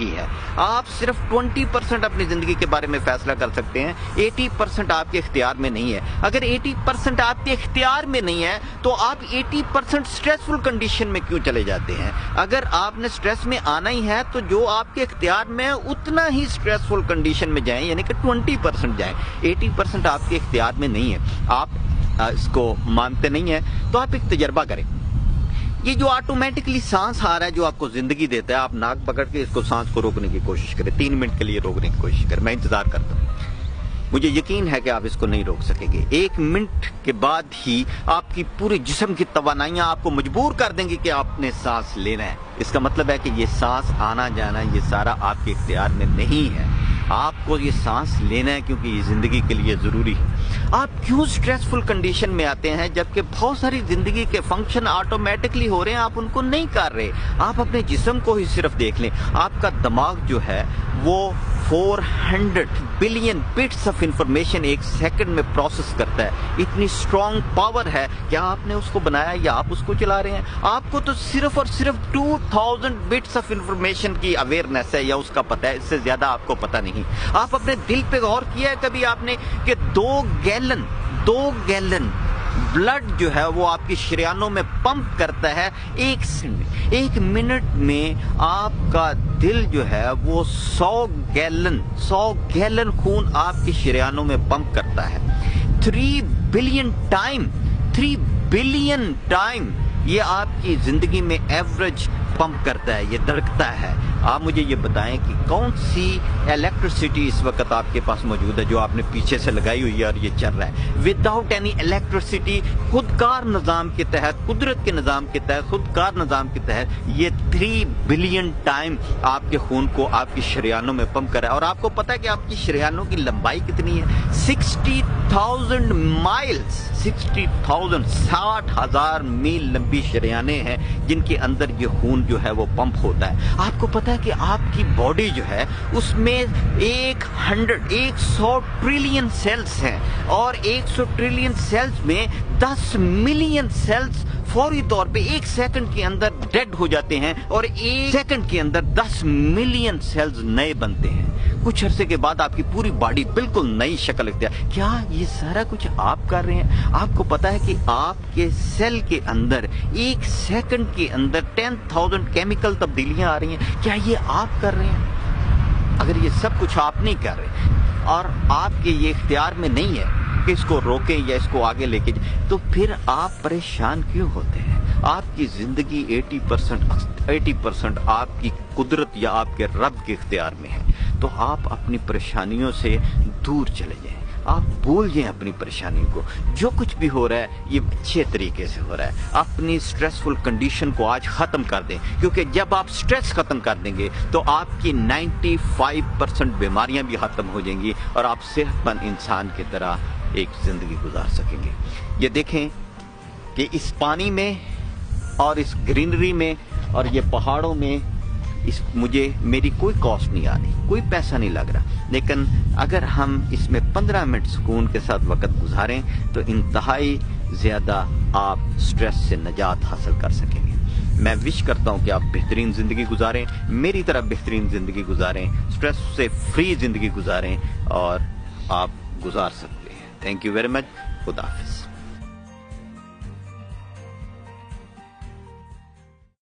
ہے। آپ صرف 20% اپنی زندگی کے بارے میں فیصلہ کر سکتے ہیں، 80% آپ کے اختیار میں نہیں ہے۔ اگر 80% آپ کے اختیار میں نہیں ہے تو آپ 80% سٹریسفل کنڈیشن میں کیوں چلے جاتے ہیں؟ اگر آپ نے سٹریس میں آنا ہی ہے تو جو آپ کے اختیار میں ہے اتنا ہی سٹریسفل کنڈیشن میں جائیں، یعنی کہ 20% جائیں۔ 80% آپ کے اختیار میں نہیں ہے، آپ اس کو مانتے نہیں ہیں تو آپ ایک تجربہ کریں۔ یہ جو آٹومیٹکلی سانس آ رہا ہے جو آپ کو زندگی دیتا ہے، آپ ناک پکڑ کے اس کو سانس کو روکنے کی کوشش کریں، 3 منٹ کے لیے روکنے کی کوشش کریں۔ میں انتظار کرتا ہوں، مجھے یقین ہے کہ آپ اس کو نہیں روک سکیں گے۔ 1 منٹ کے بعد ہی آپ کی پورے جسم کی توانائیاں آپ کو مجبور کر دیں گی کہ آپ نے سانس لینا ہے۔ اس کا مطلب ہے کہ یہ سانس آنا جانا یہ سارا آپ کے اختیار میں نہیں ہے، آپ کو یہ سانس لینا ہے کیونکہ یہ زندگی کے لیے ضروری ہے۔ آپ کیوں سٹریسفل کنڈیشن میں آتے ہیں جبکہ بہت ساری زندگی کے فنکشن آٹومیٹکلی ہو رہے ہیں، آپ ان کو نہیں کر رہے؟ آپ اپنے جسم کو ہی صرف دیکھ لیں، آپ کا دماغ جو ہے وہ 400 بلین بٹس آف انفارمیشن ایک سیکنڈ میں پروسیس کرتا ہے۔ اتنی سٹرونگ پاور ہے، کیا آپ نے اس کو بنایا یا آپ اس کو چلا رہے ہیں؟ آپ کو تو صرف اور صرف 2000 بٹس آف انفارمیشن کی اویئرنیس ہے یا اس کا پتہ ہے، اس سے زیادہ آپ کو پتہ نہیں۔ آپ اپنے دل پہ غور کیا ہے کبھی آپ نے کہ 2 گیلن بلڈ جو ہے وہ آپ کی شریانوں میں پمپ کرتا ہے 1 منٹ میں آپ کا دل جو ہے وہ 100 گیلن خون آپ کی شریانوں میں پمپ کرتا ہے۔ 3 بلین ٹائم یہ آپ کی زندگی میں ایوریج پمپ کرتا ہے، یہ دھڑکتا ہے۔ آپ مجھے یہ بتائیں کہ کون سی الیکٹریسٹی اس وقت آپ کے پاس موجود ہے جو آپ نے پیچھے سے لگائی ہوئی ہے اور یہ چل رہا ہے؟ وداؤٹ اینی الیکٹریسٹی، خودکار نظام کے تحت، قدرت کے نظام کے تحت، خودکار نظام کے تحت یہ 3 بلین ٹائم آپ کے خون کو آپ کی شریانوں میں پمپ کر رہا ہے۔ اور آپ کو پتا ہے کہ آپ کی شریانوں کی لمبائی کتنی ہے؟ 60,000 مائلز، 60,000 میل لمبی شریانیں ہیں جن کے اندر یہ خون جو ہے وہ پمپ ہوتا ہے۔ آپ کو پتا ہے کہ آپ کی باڈی جو ہے اس میں 100 ٹریلین سیلز ہیں، اور 100 ٹریلین سیلز میں 10 ملین سیلز فوری طور پہ 1 سیکنڈ کے اندر ڈیڈ ہو جاتے ہیں، اور 1 سیکنڈ کے اندر 10 ملین سیلز نئے بنتے ہیں۔ کچھ عرصے کے بعد آپ کی پوری باڈی بالکل نئی شکل اختیار۔ کیا یہ سارا کچھ آپ کر رہے ہیں؟ آپ کو پتا ہے کہ آپ کے سیل کے اندر 1 سیکنڈ کے اندر 10,000 کیمیکل تبدیلیاں آ رہی ہیں، کیا یہ آپ کر رہے ہیں؟ اگر یہ سب کچھ آپ نہیں کر رہے اور آپ کے یہ اختیار میں نہیں ہے کہ اس کو روکیں یا اس کو آگے لے کے جائیں، تو پھر آپ پریشان کیوں ہوتے ہیں؟ آپ کی زندگی 80% آپ کی قدرت یا آپ کے رب کے اختیار میں ہے، تو آپ اپنی پریشانیوں سے دور چلے جائیں، آپ بھول جائیں اپنی پریشانیوں کو۔ جو کچھ بھی ہو رہا ہے یہ اچھے طریقے سے ہو رہا ہے۔ اپنی سٹریسفل کنڈیشن کو آج ختم کر دیں، کیونکہ جب آپ سٹریس ختم کر دیں گے تو آپ کی 95% بیماریاں بھی ختم ہو جائیں گی اور آپ صحت مند انسان کی طرح ایک زندگی گزار سکیں گے۔ یہ دیکھیں کہ اس پانی میں اور اس گرینری میں اور یہ پہاڑوں میں میری کوئی کاسٹ نہیں آ رہی، کوئی پیسہ نہیں لگ رہا، لیکن اگر ہم اس میں 15 منٹ سکون کے ساتھ وقت گزاریں تو انتہائی زیادہ آپ سٹریس سے نجات حاصل کر سکیں گے۔ میں وش کرتا ہوں کہ آپ بہترین زندگی گزاریں، میری طرح بہترین زندگی گزاریں، سٹریس سے فری زندگی گزاریں، اور آپ گزار سکتے ہیں۔ تھینک یو ویری مچ، خدا حافظ۔